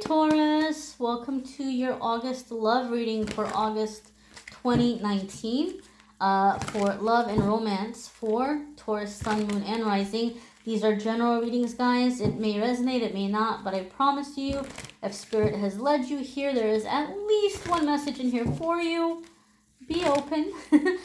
Taurus, welcome to your August love reading for August 2019 for love and romance for Taurus, Sun, Moon, and Rising. These are general readings, guys. It may resonate, it may not, but I promise you, if Spirit has led you here, there is at least one message in here for you. Be open.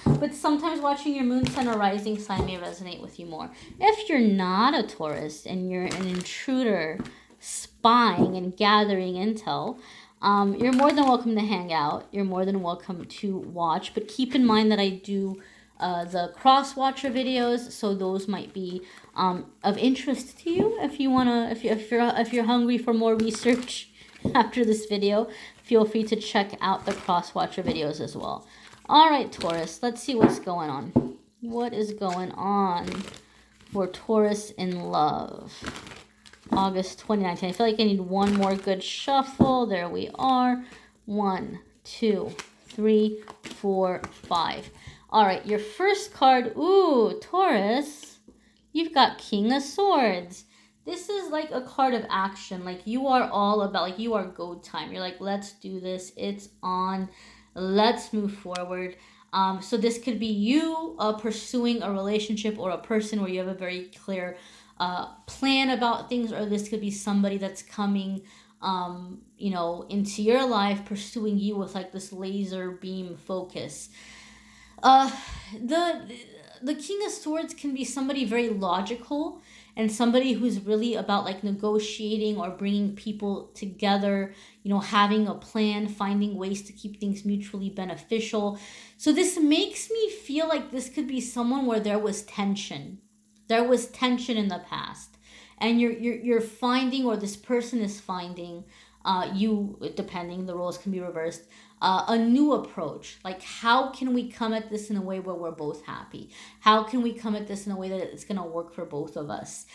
But sometimes watching your Moon, Sun, or Rising sign may resonate with you more. If you're not a Taurus and you're an intruder spying and gathering intel, you're more than welcome to hang out. You're more than welcome to watch. But keep in mind that I do the CROSSWATCHER videos, so those might be of interest to you. If you wanna, if you're hungry for more research after this video, feel free to check out the CROSSWATCHER videos as well. All right, Taurus, let's see what's going on. What is going on for Taurus in love? August 2019. I feel like I need one more good shuffle. There we are. 1, 2, 3, 4, 5. All right, your first card. Ooh, Taurus, you've got King of Swords. This is like a card of action. Like you are all about, like you are go time. You're like, let's do this. It's on. Let's move forward. So this could be you pursuing a relationship or a person where you have a very clear plan about things, or this could be somebody that's coming into your life, pursuing you with like this laser beam focus. The King of Swords can be somebody very logical and somebody who's really about like negotiating or bringing people together, having a plan, finding ways to keep things mutually beneficial. So this makes me feel like this could be someone where there was tension. There was tension in the past, and you're finding, or this person is finding, depending, the roles can be reversed, a new approach. Like, how can we come at this in a way where we're both happy? How can we come at this in a way that it's going to work for both of us?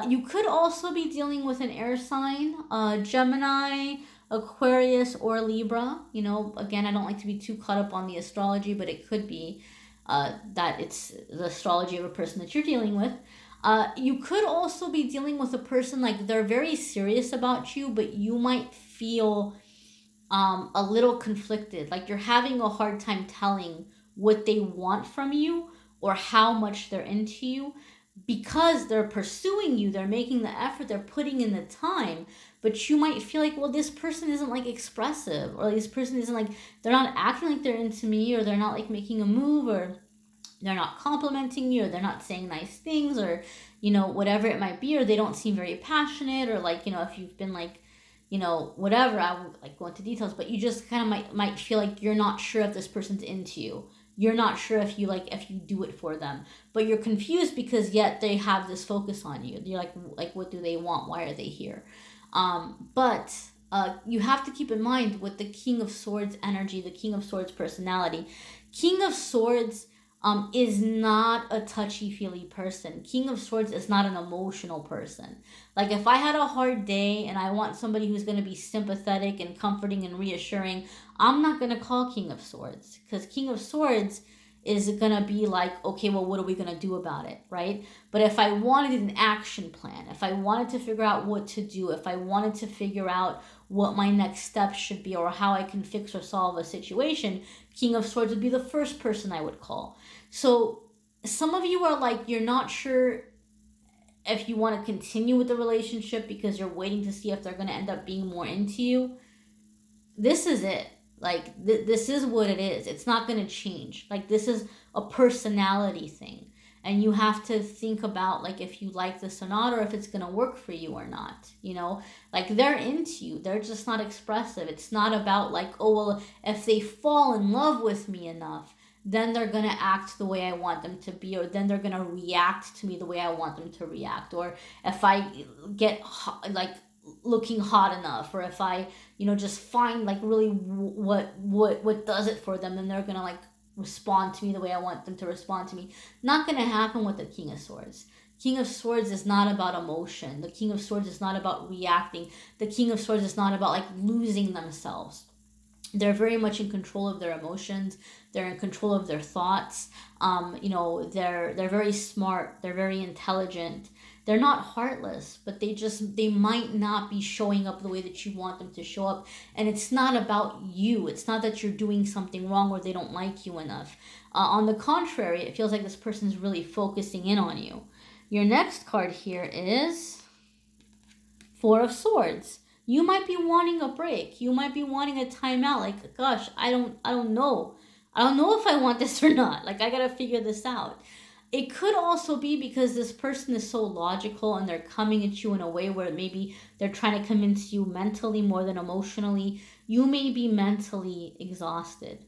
You could also be dealing with an air sign, Gemini, Aquarius, or Libra. Again, I don't like to be too caught up on the astrology, but it could be that it's the astrology of a person that you're dealing with. You could also be dealing with a person like they're very serious about you, but you might feel a little conflicted. Like you're having a hard time telling what they want from you or how much they're into you, because they're pursuing you, they're making the effort, they're putting in the time, but you might feel like, well, this person isn't like expressive, or like, this person isn't like, they're not acting like they're into me, or they're not like making a move, or they're not complimenting you, or they're not saying nice things, or whatever it might be, or they don't seem very passionate, or like if you've been like whatever, I won't like go into details, but you just kind of might feel like you're not sure if this person's into you. You're not sure if you do it for them, but you're confused because yet they have this focus on you. You're like what do they want? Why are they here? But you have to keep in mind with the King of Swords energy, the King of Swords personality. King of Swords is not a touchy-feely person. King of Swords is not an emotional person. Like if I had a hard day and I want somebody who's going to be sympathetic and comforting and reassuring, I'm not going to call King of Swords, because King of Swords is going to be like, okay, well, what are we going to do about it, right? But if I wanted an action plan, if I wanted to figure out what to do, if I wanted to figure out what my next steps should be, or how I can fix or solve a situation, King of Swords would be the first person I would call. So some of you are like, you're not sure if you want to continue with the relationship because you're waiting to see if they're going to end up being more into you. This is it. Like, this is what it is. It's not going to change. Like, this is a personality thing. And you have to think about, like, if you like this or not, or if it's going to work for you or not. Like, they're into you. They're just not expressive. It's not about, like, oh, well, if they fall in love with me enough, then they're going to act the way I want them to be, or then they're going to react to me the way I want them to react. Or if I get, like, looking hot enough, or if I just find like really what does it for them, then they're gonna like respond to me the way I want them to respond to me. Not gonna happen with the King of Swords. King of Swords is not about emotion. The King of Swords is not about reacting. The King of Swords is not about like losing themselves. They're very much in control of their emotions. They're in control of their thoughts. They're very smart. They're very intelligent. They're not heartless, but they might not be showing up the way that you want them to show up. And it's not about you. It's not that you're doing something wrong or they don't like you enough. On the contrary, it feels like this person's really focusing in on you. Your next card here is Four of Swords. You might be wanting a break. You might be wanting a timeout. Like, gosh, I don't know. I don't know if I want this or not. Like, I gotta figure this out. It could also be because this person is so logical and they're coming at you in a way where maybe they're trying to convince you mentally more than emotionally. You may be mentally exhausted.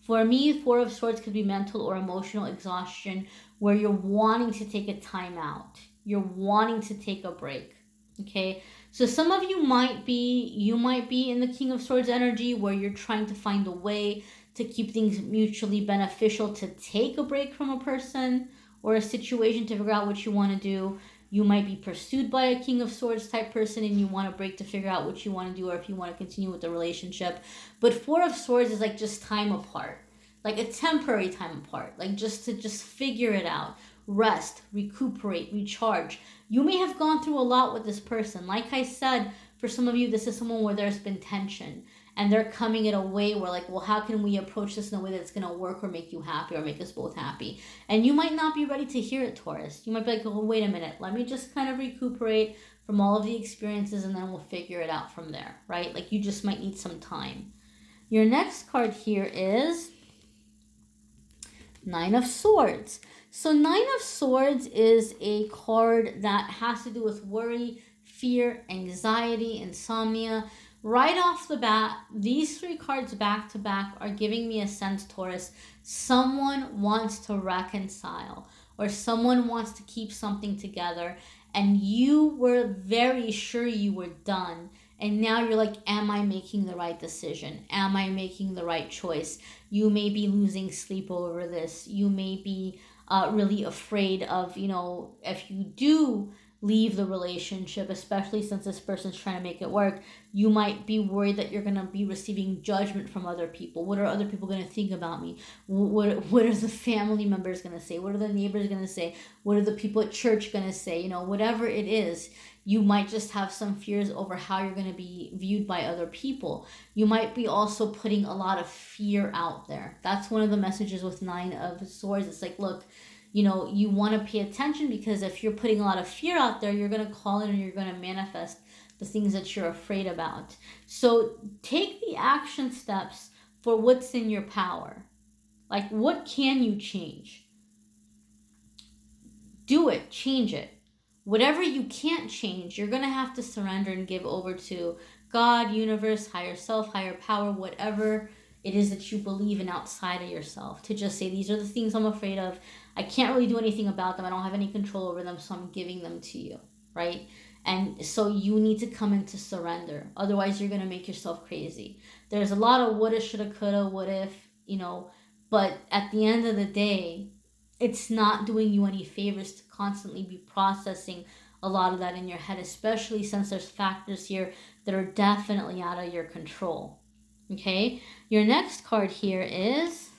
For me, Four of Swords could be mental or emotional exhaustion where you're wanting to take a time out. You're wanting to take a break. Okay? So some of you might be in the King of Swords energy where you're trying to find a way to keep things mutually beneficial, to take a break from a person or a situation to figure out what you want to do. You might be pursued by a King of Swords type person and you want a break to figure out what you want to do or if you want to continue with the relationship. But Four of Swords is like just time apart, like a temporary time apart, like just to figure it out, rest, recuperate, recharge. You may have gone through a lot with this person. Like I said, for some of you, this is someone where there's been tension and they're coming in a way where like, well, how can we approach this in a way that's going to work or make you happy or make us both happy? And you might not be ready to hear it, Taurus. You might be like, oh, wait a minute. Let me just kind of recuperate from all of the experiences and then we'll figure it out from there, right? Like you just might need some time. Your next card here is Nine of Swords. So Nine of Swords is a card that has to do with worry, fear, anxiety, insomnia. Right off the bat, these three cards back to back are giving me a sense, Taurus, someone wants to reconcile or someone wants to keep something together and you were very sure you were done. And now you're like, am I making the right decision? Am I making the right choice? You may be losing sleep over this. You may be really afraid of, if you do leave the relationship, especially since this person's trying to make it work, you might be worried that you're going to be receiving judgment from other people. What are other people going to think about me? What are the family members going to say? What are the neighbors going to say? What are the people at church going to say? Whatever it is, you might just have some fears over how you're going to be viewed by other people. You might be also putting a lot of fear out there. That's one of the messages with Nine of Swords. It's like, look, you want to pay attention because if you're putting a lot of fear out there, you're going to call in and you're going to manifest the things that you're afraid about. So take the action steps for what's in your power. Like, what can you change? Do it, change it. Whatever you can't change, you're going to have to surrender and give over to God, universe, higher self, higher power, whatever it is that you believe in outside of yourself. To just say, these are the things I'm afraid of. I can't really do anything about them. I don't have any control over them, so I'm giving them to you, right? And so you need to come into surrender. Otherwise, you're going to make yourself crazy. There's a lot of woulda, shoulda, coulda, what if, but at the end of the day, it's not doing you any favors to constantly be processing a lot of that in your head, especially since there's factors here that are definitely out of your control. Okay? Your next card here is,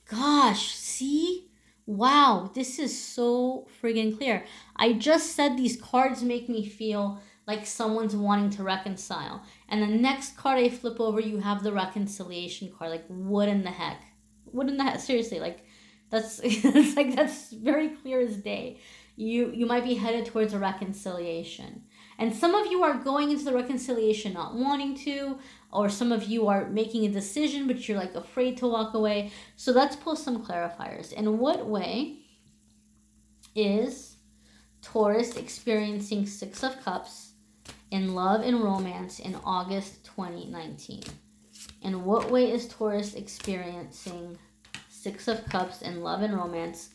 gosh, see? Wow, this is so friggin' clear. I just said these cards make me feel like someone's wanting to reconcile. And the next card I flip over, you have the reconciliation card. Like, what in the heck? What in the heck? Seriously, like, that's that's very clear as day. You might be headed towards a reconciliation. And some of you are going into the reconciliation not wanting to, or some of you are making a decision, but you're like afraid to walk away. So let's pull some clarifiers. In what way is Taurus experiencing Six of Cups in love and romance in August 2019? In what way is Taurus experiencing Six of Cups in love and romance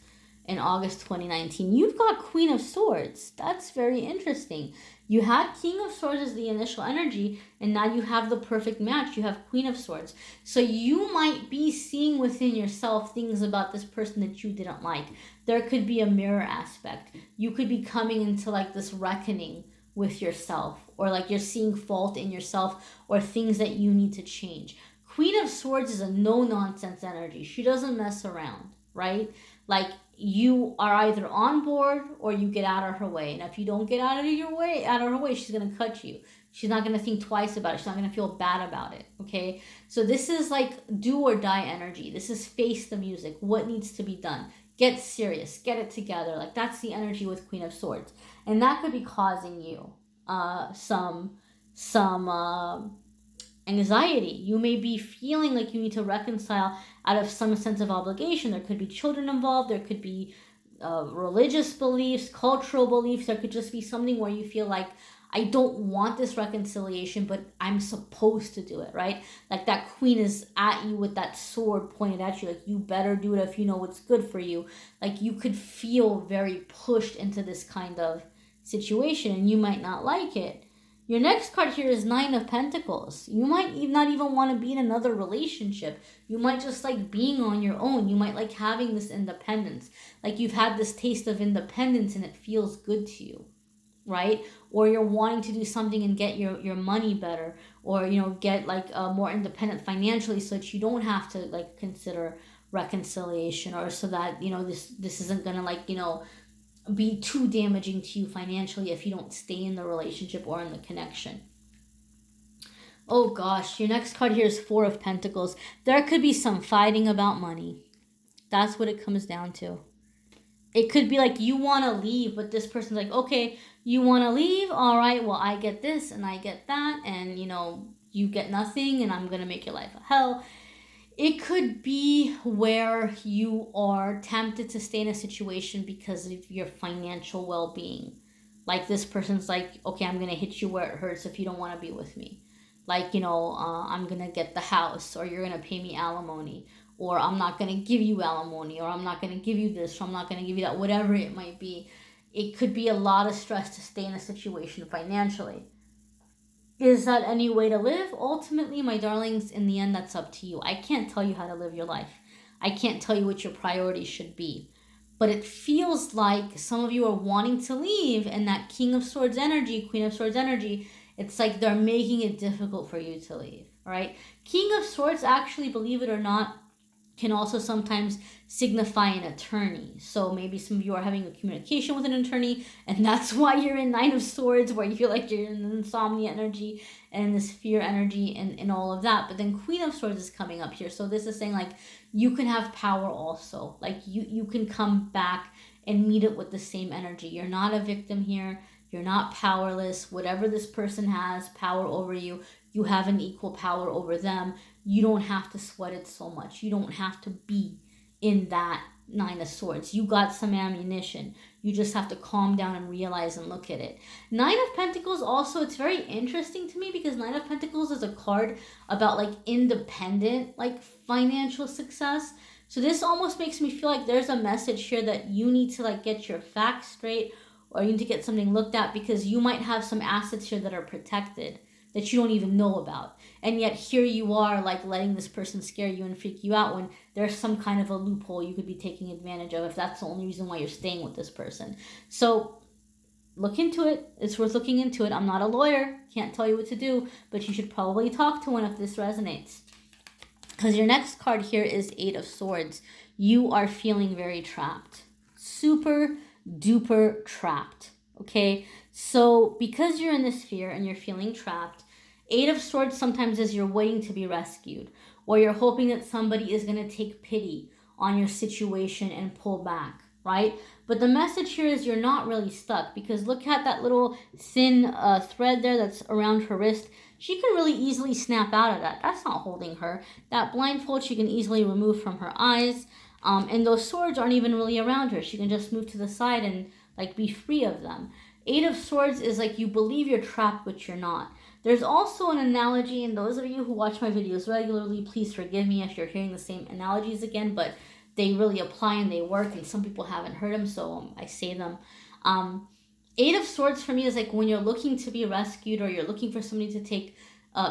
in August 2019? You've got Queen of Swords. That's very interesting. You had King of Swords as the initial energy, and now you have the perfect match. You have Queen of Swords. So you might be seeing within yourself things about this person that you didn't like. There could be a mirror aspect. You could be coming into like this reckoning with yourself, or like you're seeing fault in yourself or things that you need to change. Queen of Swords is a no-nonsense energy. She doesn't mess around, right? Like, you are either on board or you get out of her way. And if you don't get out of her way, she's going to cut you. She's not going to think twice about it. She's not going to feel bad about it. Okay. So this is like do or die energy. This is face the music. What needs to be done? Get serious. Get it together. Like that's the energy with Queen of Swords. And that could be causing you some anxiety. You may be feeling like you need to reconcile out of some sense of obligation. There could be children involved. There could be religious beliefs, cultural beliefs. There could just be something where you feel like, I don't want this reconciliation, but I'm supposed to do it, right? Like that queen is at you with that sword pointed at you. Like you better do it if you know what's good for you. Like you could feel very pushed into this kind of situation and you might not like it. Your next card here is Nine of Pentacles. You might not even want to be in another relationship. You might just like being on your own. You might like having this independence. Like you've had this taste of independence and it feels good to you, right? Or you're wanting to do something and get your money better, or get like more independent financially so that you don't have to like consider reconciliation, or so that this isn't gonna like be too damaging to you financially if you don't stay in the relationship or in the connection. Oh gosh, your next card here is Four of Pentacles. There could be some fighting about money. That's what it comes down to. It could be like you want to leave, but this person's like, okay, you want to leave? All right, well, I get this and I get that, and you get nothing, and I'm going to make your life a hell. It could be where you are tempted to stay in a situation because of your financial well-being. Like this person's like, okay, I'm going to hit you where it hurts if you don't want to be with me. Like, I'm going to get the house, or you're going to pay me alimony, or I'm not going to give you alimony, or I'm not going to give you this, or I'm not going to give you that, whatever it might be. It could be a lot of stress to stay in a situation financially. Is that any way to live? Ultimately, my darlings, in the end, that's up to you. I can't tell you how to live your life. I can't tell you what your priorities should be. But it feels like some of you are wanting to leave, and that King of Swords energy, Queen of Swords energy, it's like they're making it difficult for you to leave, right? King of Swords, actually, believe it or not, can also sometimes signify an attorney. So maybe some of you are having a communication with an attorney, and that's why you're in Nine of Swords, where you feel like you're in the insomnia energy and this fear energy and all of that. But then Queen of Swords is coming up here. So this is saying like you can have power also. Like you can come back and meet it with the same energy. You're not a victim here. You're not powerless. Whatever this person has power over you, you have an equal power over them. You don't have to sweat it so much. You don't have to be in that Nine of Swords. You got some ammunition. You just have to calm down and realize and look at it. Nine of Pentacles also, it's very interesting to me because Nine of Pentacles is a card about like independent, like financial success. So this almost makes me feel like there's a message here that you need to like get your facts straight, or you need to get something looked at, because you might have some assets here that are protected that you don't even know about. And yet here you are like letting this person scare you and freak you out when there's some kind of a loophole you could be taking advantage of if that's the only reason why you're staying with this person. So look into it. It's worth looking into it. I'm not a lawyer. Can't tell you what to do, but you should probably talk to one if this resonates. Because your next card here is Eight of Swords. You are feeling very trapped. Super duper trapped. Okay, so because you're in this fear and you're feeling trapped, Eight of Swords sometimes is you're waiting to be rescued, or you're hoping that somebody is going to take pity on your situation and pull back, right? But the message here is you're not really stuck, because look at that little thin thread there that's around her wrist. She can really easily snap out of that. That's not holding her. That blindfold she can easily remove from her eyes, and those swords aren't even really around her. She can just move to the side and like be free of them. Eight of Swords is like you believe you're trapped, but you're not. There's also an analogy, and those of you who watch my videos regularly, please forgive me if you're hearing the same analogies again, but they really apply and they work, and some people haven't heard them, so I say them. Eight of Swords for me is like when you're looking to be rescued, or you're looking for somebody to take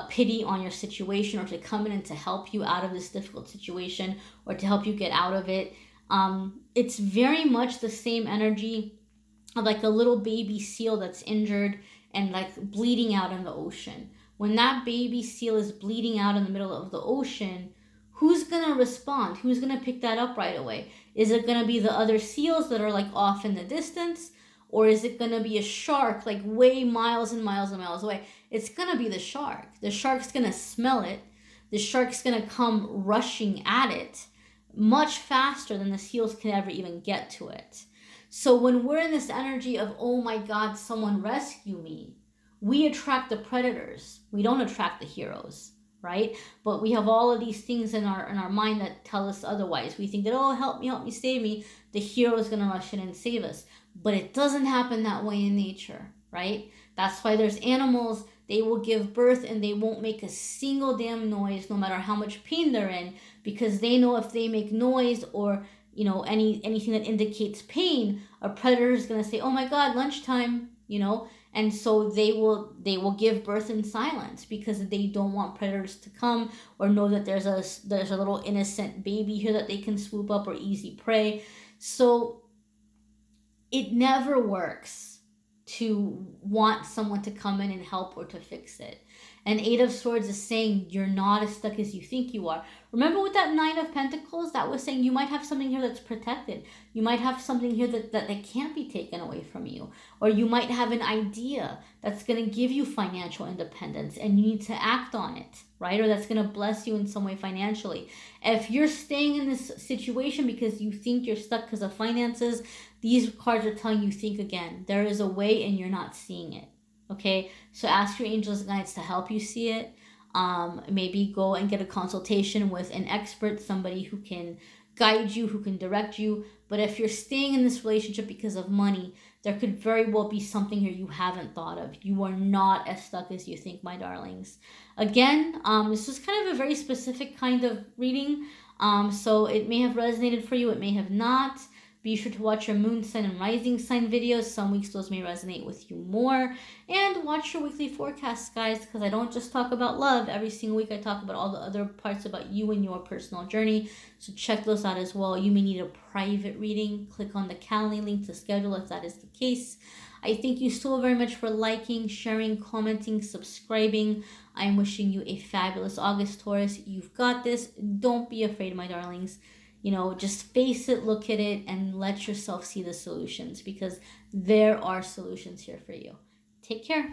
pity on your situation, or to come in and to help you out of this difficult situation, or to help you get out of it. It's very much the same energy of like a little baby seal that's injured and like bleeding out in the ocean. When that baby seal is bleeding out in the middle of the ocean, who's going to respond? Who's going to pick that up right away? Is it going to be the other seals that are like off in the distance? Or is it going to be a shark like way miles and miles and miles away? It's going to be the shark. The shark's going to smell it. The shark's going to come rushing at it much faster than the seals can ever even get to it. So when we're in this energy of, oh my God, someone rescue me, we attract the predators. We don't attract the heroes, right? But we have all of these things in our mind that tell us otherwise. We think that, oh, help me, save me. The hero is going to rush in and save us. But it doesn't happen that way in nature, right? That's why there's animals. They will give birth and they won't make a single damn noise no matter how much pain they're in, because they know if they make noise or, you know, anything that indicates pain, a predator is going to say, oh my God, lunchtime, you know, and so they will give birth in silence because they don't want predators to come or know that there's a little innocent baby here that they can swoop up or easy prey. So it never works to want someone to come in and help or to fix it. And Eight of Swords is saying you're not as stuck as you think you are. Remember with that Nine of Pentacles, that was saying you might have something here that's protected. You might have something here that can't be taken away from you. Or you might have an idea that's going to give you financial independence and you need to act on it, right? Or that's going to bless you in some way financially. If you're staying in this situation because you think you're stuck because of finances, these cards are telling you, think again. There is a way and you're not seeing it. Okay, so ask your angels and guides to help you see it. Maybe go and get a consultation with an expert, somebody who can guide you, who can direct you. But if you're staying in this relationship because of money, there could very well be something here you haven't thought of. You are not as stuck as you think, my darlings. Again, this is kind of a very specific kind of reading. So it may have resonated for you, it may have not. Be sure to watch your moon sign and rising sign videos. Some weeks those may resonate with you more. And watch your weekly forecasts, guys, because I don't just talk about love. Every single week I talk about all the other parts about you and your personal journey. So check those out as well. You may need a private reading. Click on the Calendly link to schedule if that is the case. I thank you so very much for liking, sharing, commenting, subscribing. I am wishing you a fabulous August, Taurus. You've got this. Don't be afraid, my darlings. You know, just face it, look at it, and let yourself see the solutions, because there are solutions here for you. Take care.